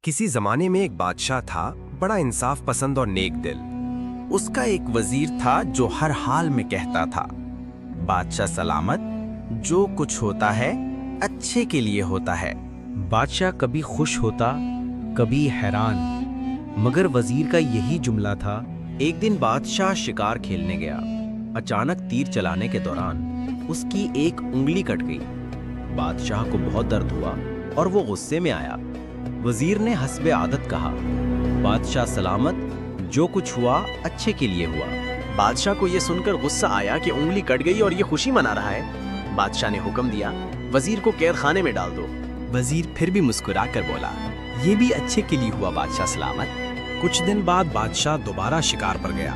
کسی زمانے میں ایک بادشاہ تھا، بڑا انصاف پسند اور نیک دل۔ اس کا ایک وزیر تھا جو ہر حال میں کہتا تھا، بادشاہ سلامت، جو کچھ ہوتا ہے اچھے کے لیے ہوتا ہے۔ بادشاہ کبھی خوش ہوتا، کبھی حیران، مگر وزیر کا یہی جملہ تھا۔ ایک دن بادشاہ شکار کھیلنے گیا۔ اچانک تیر چلانے کے دوران اس کی ایک انگلی کٹ گئی۔ بادشاہ کو بہت درد ہوا اور وہ غصے میں آیا۔ وزیر نے حسب عادت کہا، بادشاہ سلامت، جو کچھ ہوا اچھے کے لیے ہوا۔ بادشاہ کو یہ سن کر غصہ آیا کہ انگلی کٹ گئی اور یہ خوشی منا رہا ہے۔ بادشاہ نے حکم دیا، وزیر کو قید خانے میں ڈال دو۔ وزیر پھر بھی مسکرا کر بولا، یہ بھی اچھے کے لیے ہوا بادشاہ سلامت۔ کچھ دن بعد بادشاہ دوبارہ شکار پر گیا۔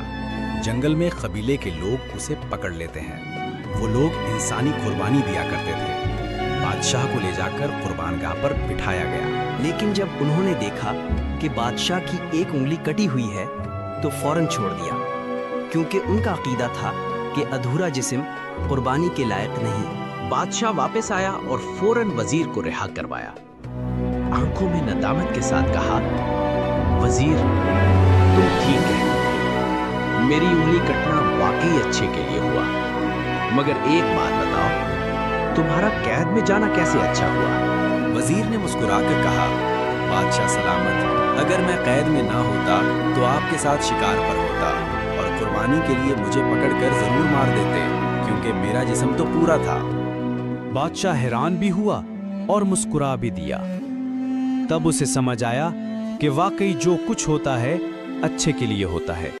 جنگل میں قبیلے کے لوگ اسے پکڑ لیتے ہیں۔ وہ لوگ انسانی قربانی دیا کرتے تھے۔ بادشاہ کو لے جا کر قربان گاہ پر بٹھایا گیا۔ لیکن جب انہوں نے دیکھا کہ بادشاہ کی ایک انگلی کٹی ہوئی ہے تو فوراً چھوڑ دیا، کیونکہ ان کا عقیدہ تھا کہ ادھورا جسم قربانی کے لائق نہیں۔ بادشاہ واپس آیا اور فوراً وزیر کو رہا کروایا۔ آنکھوں میں ندامت کے ساتھ کہا، وزیر، تم ٹھیک ہے، میری انگلی کٹنا واقعی اچھے کے لیے ہوا، مگر ایک بات بتاؤ، تمہارا قید میں جانا کیسے اچھا ہوا؟ وزیر نے مسکرا کر کہا، بادشاہ سلامت، اگر میں قید میں نہ ہوتا تو آپ کے ساتھ شکار پر ہوتا اور قربانی کے لیے مجھے پکڑ کر ضرور مار دیتے، کیونکہ میرا جسم تو پورا تھا۔ بادشاہ حیران بھی ہوا اور مسکرا بھی دیا۔ تب اسے سمجھ آیا کہ واقعی جو کچھ ہوتا ہے اچھے کے لیے ہوتا ہے۔